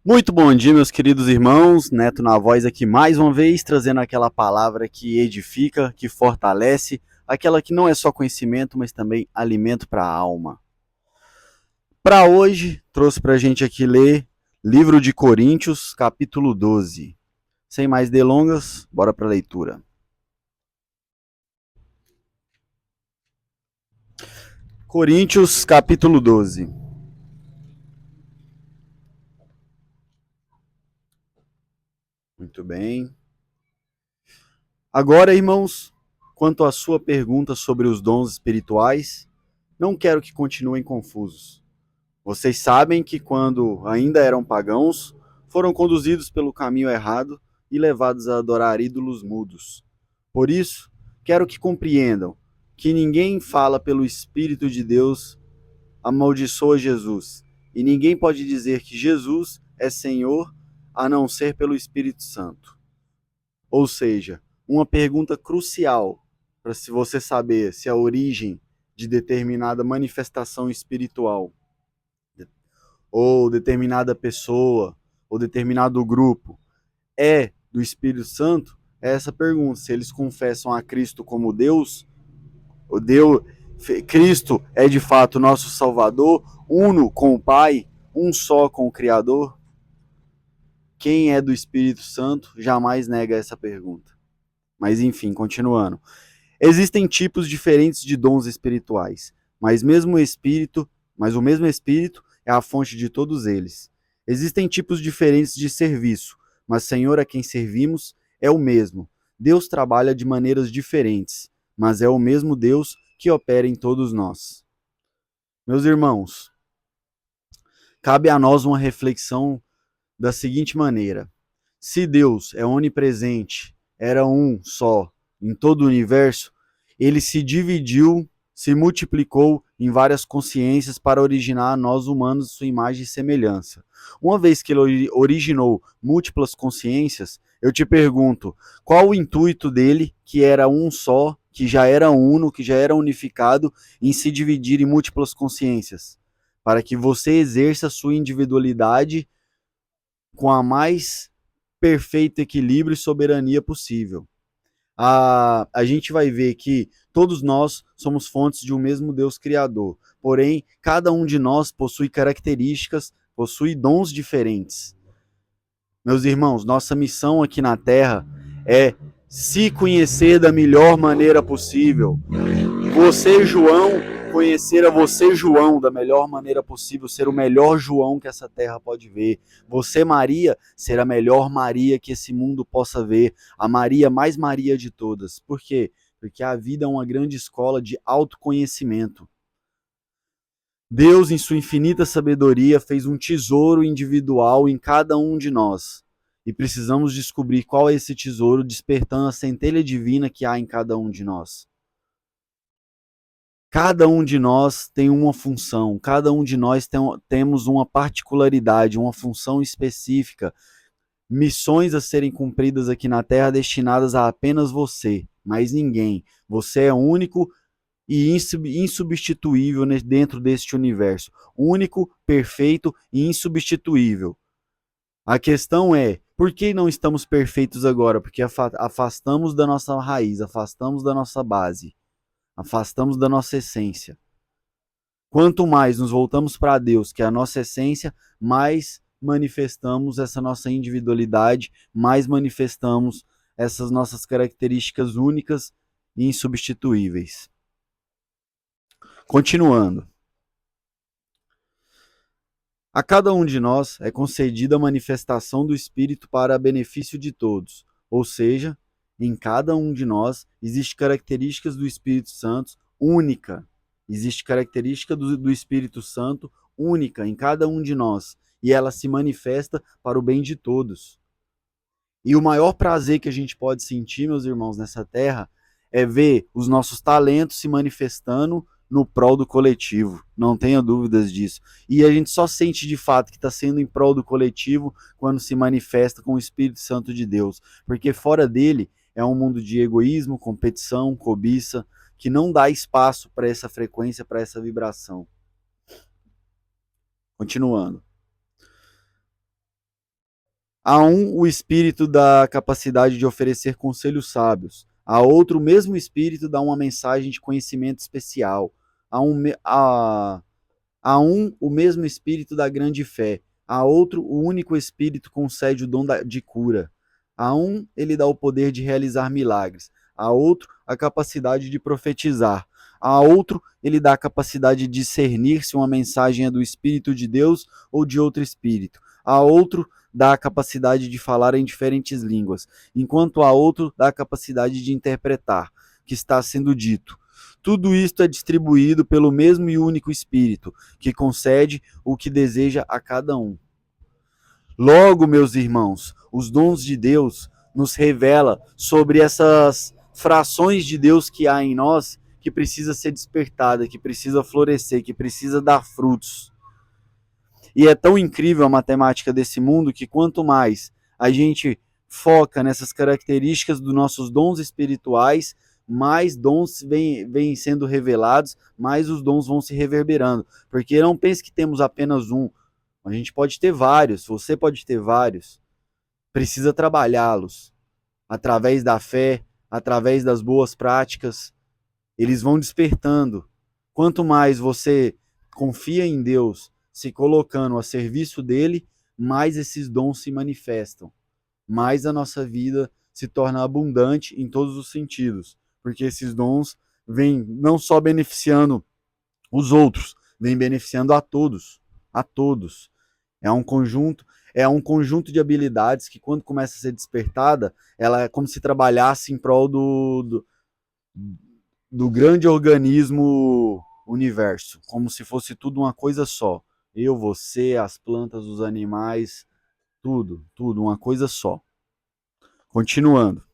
Muito bom dia, meus queridos irmãos. Neto na voz aqui mais uma vez, trazendo aquela palavra que edifica, que fortalece, aquela que não é só conhecimento, mas também alimento para a alma. Para hoje, trouxe para a gente aqui ler Livro de Coríntios, capítulo 12. Sem mais delongas, bora para a leitura. Coríntios, capítulo 12. Muito bem. Agora, irmãos, quanto à sua pergunta sobre os dons espirituais, não quero que continuem confusos. Vocês sabem que quando ainda eram pagãos, foram conduzidos pelo caminho errado e levados a adorar ídolos mudos. Por isso, quero que compreendam que ninguém fala pelo Espírito de Deus amaldiçoa Jesus, e ninguém pode dizer que Jesus é Senhor a não ser pelo Espírito Santo. Ou seja, uma pergunta crucial para se você saber se a origem de determinada manifestação espiritual ou determinada pessoa, ou determinado grupo é do Espírito Santo, é essa pergunta. Se eles confessam a Cristo como Deus, o Deus, Cristo é de fato nosso Salvador, uno com o Pai, um só com o Criador. Quem é do Espírito Santo jamais nega essa pergunta. Mas enfim, continuando. Existem tipos diferentes de dons espirituais, mas o mesmo Espírito é a fonte de todos eles. Existem tipos diferentes de serviço, mas o Senhor a quem servimos é o mesmo. Deus trabalha de maneiras diferentes, mas é o mesmo Deus que opera em todos nós. Meus irmãos, cabe a nós uma reflexão da seguinte maneira: se Deus é onipresente, era um só em todo o universo, ele se dividiu, se multiplicou em várias consciências para originar a nós humanos sua imagem e semelhança. Uma vez que ele originou múltiplas consciências, eu te pergunto, qual o intuito dele, que era um só, que já era uno, que já era unificado, em se dividir em múltiplas consciências? Para que você exerça sua individualidade com a mais perfeito equilíbrio e soberania possível. A gente vai ver que todos nós somos fontes de um mesmo Deus Criador, porém, cada um de nós possui características, possui dons diferentes. Meus irmãos, nossa missão aqui na Terra é se conhecer da melhor maneira possível. Você, João, conhecer a você, João, da melhor maneira possível, ser o melhor João que essa terra pode ver. Você, Maria, ser a melhor Maria que esse mundo possa ver. A Maria mais Maria de todas. Por quê? Porque a vida é uma grande escola de autoconhecimento. Deus, em sua infinita sabedoria, fez um tesouro individual em cada um de nós. E precisamos descobrir qual é esse tesouro, despertando a centelha divina que há em cada um de nós. Cada um de nós tem uma função, cada um de nós temos uma particularidade, uma função específica, missões a serem cumpridas aqui na Terra destinadas a apenas você, mais ninguém. Você é único e insubstituível dentro deste universo. Único, perfeito e insubstituível. A questão é, por que não estamos perfeitos agora? Porque afastamos da nossa raiz, afastamos da nossa base, afastamos da nossa essência. Quanto mais nos voltamos para Deus, que é a nossa essência, mais manifestamos essa nossa individualidade, mais manifestamos essas nossas características únicas e insubstituíveis. Continuando. A cada um de nós é concedida a manifestação do Espírito para benefício de todos, ou seja, em cada um de nós existe características do Espírito Santo única. Existe característica do Espírito Santo única em cada um de nós, e ela se manifesta para o bem de todos. E o maior prazer que a gente pode sentir, meus irmãos, nessa terra, é ver os nossos talentos se manifestando no prol do coletivo. Não tenha dúvidas disso. E a gente só sente de fato que está sendo em prol do coletivo quando se manifesta com o Espírito Santo de Deus. Porque fora dele é um mundo de egoísmo, competição, cobiça, que não dá espaço para essa frequência, para essa vibração. Continuando. A um, o espírito dá capacidade de oferecer conselhos sábios. A outro, o mesmo espírito dá uma mensagem de conhecimento especial. A um, o mesmo espírito dá grande fé. A outro, o único espírito concede o dom de cura. A um, ele dá o poder de realizar milagres. A outro, a capacidade de profetizar. A outro, ele dá a capacidade de discernir se uma mensagem é do Espírito de Deus ou de outro espírito. A outro, dá a capacidade de falar em diferentes línguas, enquanto a outro dá a capacidade de interpretar, que está sendo dito. Tudo isto é distribuído pelo mesmo e único Espírito, que concede o que deseja a cada um. Logo, meus irmãos, os dons de Deus nos revela sobre essas frações de Deus que há em nós, que precisa ser despertada, que precisa florescer, que precisa dar frutos. E é tão incrível a matemática desse mundo que quanto mais a gente foca nessas características dos nossos dons espirituais, mais dons vêm sendo revelados, mais os dons vão se reverberando. Porque não pense que temos apenas um. A gente pode ter vários, você pode ter vários. Precisa trabalhá-los através da fé, através das boas práticas. Eles vão despertando. Quanto mais você confia em Deus, se colocando a serviço dele, mais esses dons se manifestam. Mais a nossa vida se torna abundante em todos os sentidos. Porque esses dons vêm não só beneficiando os outros, vêm beneficiando a todos. A todos. É um conjunto de habilidades que, quando começa a ser despertada, ela é como se trabalhasse em prol do grande organismo universo, como se fosse tudo uma coisa só. Eu, você, as plantas, os animais, tudo, uma coisa só. Continuando.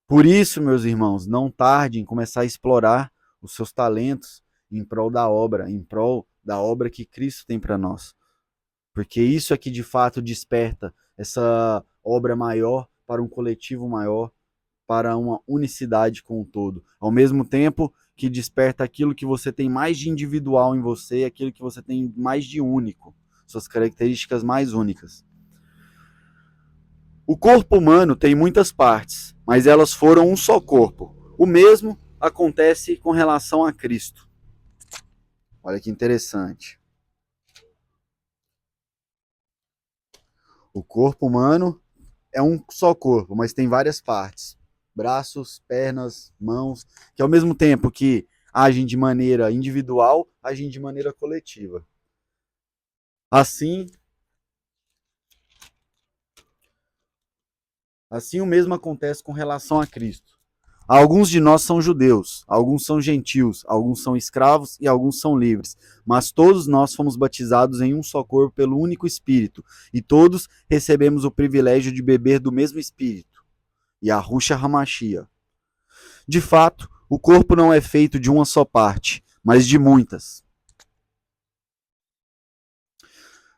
Por isso, meus irmãos, não tarde em começar a explorar os seus talentos em prol da obra que Cristo tem para nós. Porque isso é que de fato desperta essa obra maior para um coletivo maior, para uma unicidade com o todo. Ao mesmo tempo que desperta aquilo que você tem mais de individual em você, aquilo que você tem mais de único, suas características mais únicas. O corpo humano tem muitas partes, mas elas foram um só corpo. O mesmo acontece com relação a Cristo. Olha que interessante. O corpo humano é um só corpo, mas tem várias partes. Braços, pernas, mãos, que ao mesmo tempo que agem de maneira individual, agem de maneira coletiva. Assim o mesmo acontece com relação a Cristo. Alguns de nós são judeus, alguns são gentios, alguns são escravos e alguns são livres. Mas todos nós fomos batizados em um só corpo pelo único Espírito, e todos recebemos o privilégio de beber do mesmo Espírito. Yahushua Hamashia. De fato, o corpo não é feito de uma só parte, mas de muitas.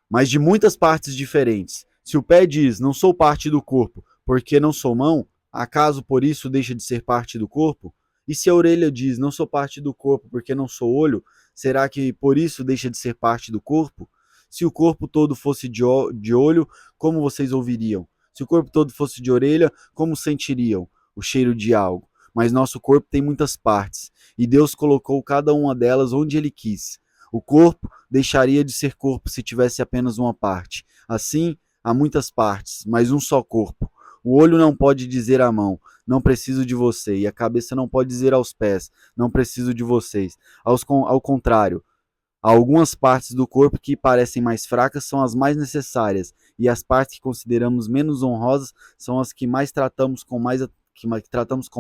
Mas de muitas partes diferentes. Se o pé diz, não sou parte do corpo, porque não sou mão, acaso por isso deixa de ser parte do corpo? E se a orelha diz, não sou parte do corpo porque não sou olho, será que por isso deixa de ser parte do corpo? Se o corpo todo fosse de olho, como vocês ouviriam? Se o corpo todo fosse de orelha, como sentiriam o cheiro de algo? Mas nosso corpo tem muitas partes, e Deus colocou cada uma delas onde Ele quis. O corpo deixaria de ser corpo se tivesse apenas uma parte. Assim, há muitas partes, mas um só corpo. O olho não pode dizer à mão, não preciso de você, e a cabeça não pode dizer aos pés, não preciso de vocês. Ao contrário, há algumas partes do corpo que parecem mais fracas são as mais necessárias, e as partes que consideramos menos honrosas são as que tratamos com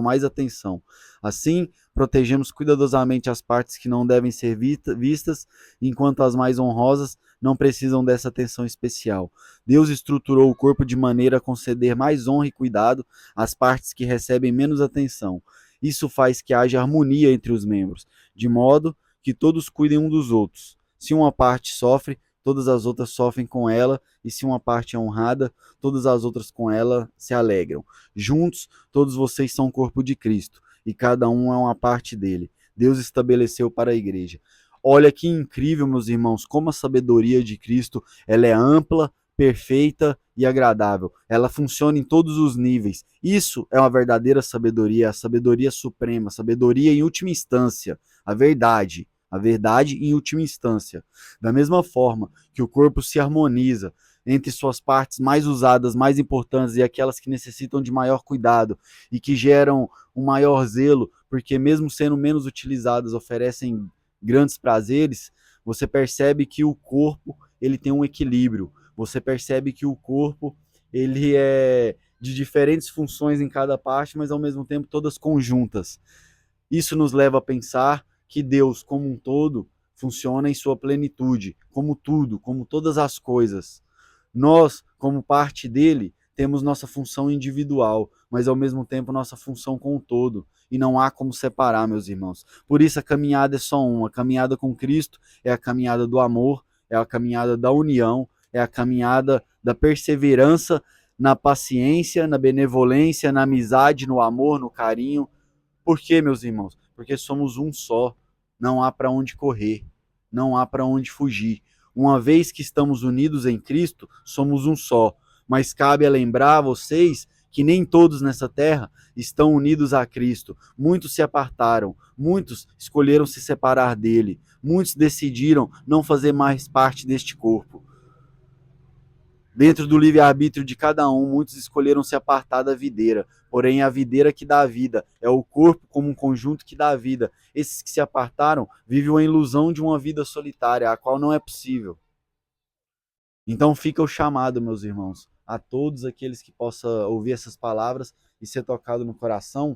mais atenção. Assim, protegemos cuidadosamente as partes que não devem ser vistas, enquanto as mais honrosas não precisam dessa atenção especial. Deus estruturou o corpo de maneira a conceder mais honra e cuidado às partes que recebem menos atenção. Isso faz que haja harmonia entre os membros, de modo que todos cuidem um dos outros. Se uma parte sofre, todas as outras sofrem com ela, e se uma parte é honrada, todas as outras com ela se alegram. Juntos, todos vocês são o corpo de Cristo, e cada um é uma parte dele. Deus estabeleceu para a igreja. Olha que incrível, meus irmãos, como a sabedoria de Cristo ela é ampla, perfeita e agradável. Ela funciona em todos os níveis. Isso é uma verdadeira sabedoria, a sabedoria suprema, a sabedoria em última instância, a verdade em última instância. Da mesma forma que o corpo se harmoniza entre suas partes mais usadas, mais importantes e aquelas que necessitam de maior cuidado e que geram um maior zelo, porque mesmo sendo menos utilizadas, oferecem grandes prazeres, você percebe que o corpo ele tem um equilíbrio. Você percebe que o corpo ele é de diferentes funções em cada parte, mas ao mesmo tempo todas conjuntas. Isso nos leva a pensar que Deus, como um todo, funciona em sua plenitude, como tudo, como todas as coisas. Nós, como parte dele, temos nossa função individual, mas ao mesmo tempo nossa função com o todo. E não há como separar, meus irmãos. Por isso a caminhada é só uma. A caminhada com Cristo é a caminhada do amor, é a caminhada da união, é a caminhada da perseverança na paciência, na benevolência, na amizade, no amor, no carinho. Por quê, meus irmãos? Porque somos um só. Não há para onde correr, não há para onde fugir. Uma vez que estamos unidos em Cristo, somos um só. Mas cabe a lembrar a vocês que nem todos nessa terra estão unidos a Cristo. Muitos se apartaram, muitos escolheram se separar dele, muitos decidiram não fazer mais parte deste corpo. Dentro do livre-arbítrio de cada um, muitos escolheram se apartar da videira. Porém, é a videira que dá a vida, é o corpo como um conjunto que dá a vida. Esses que se apartaram vivem a ilusão de uma vida solitária, a qual não é possível. Então fica o chamado, meus irmãos, a todos aqueles que possam ouvir essas palavras e ser tocado no coração,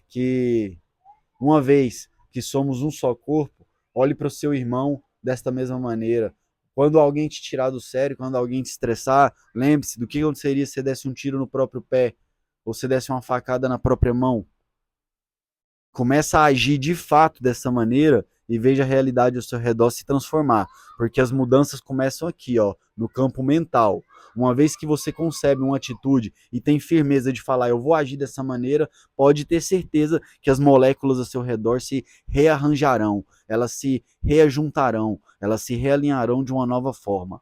que uma vez que somos um só corpo, olhe para o seu irmão desta mesma maneira. Quando alguém te tirar do sério, quando alguém te estressar, lembre-se do que aconteceria se você desse um tiro no próprio pé, ou se desse uma facada na própria mão. Começa a agir de fato dessa maneira e veja a realidade ao seu redor se transformar, porque as mudanças começam aqui, ó, no campo mental. Uma vez que você concebe uma atitude e tem firmeza de falar, eu vou agir dessa maneira, pode ter certeza que as moléculas ao seu redor se rearranjarão, elas se reajuntarão, elas se realinharão de uma nova forma.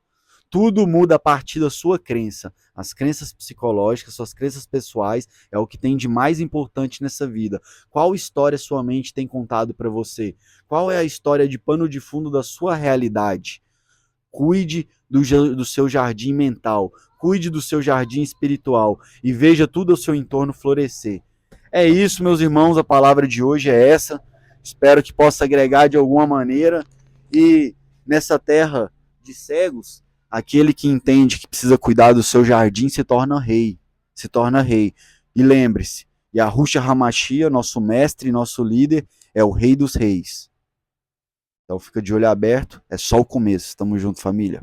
Tudo muda a partir da sua crença. As crenças psicológicas, suas crenças pessoais, é o que tem de mais importante nessa vida. Qual história sua mente tem contado para você? Qual é a história de pano de fundo da sua realidade? Cuide do seu jardim mental, cuide do seu jardim espiritual e veja tudo ao seu entorno florescer. É isso, meus irmãos, a palavra de hoje é essa. Espero que possa agregar de alguma maneira e nessa terra de cegos, aquele que entende que precisa cuidar do seu jardim se torna rei, se torna rei. E lembre-se, Yahushua Hamashia, nosso mestre, nosso líder, é o rei dos reis. Então fica de olho aberto, é só o começo. Tamo junto, família.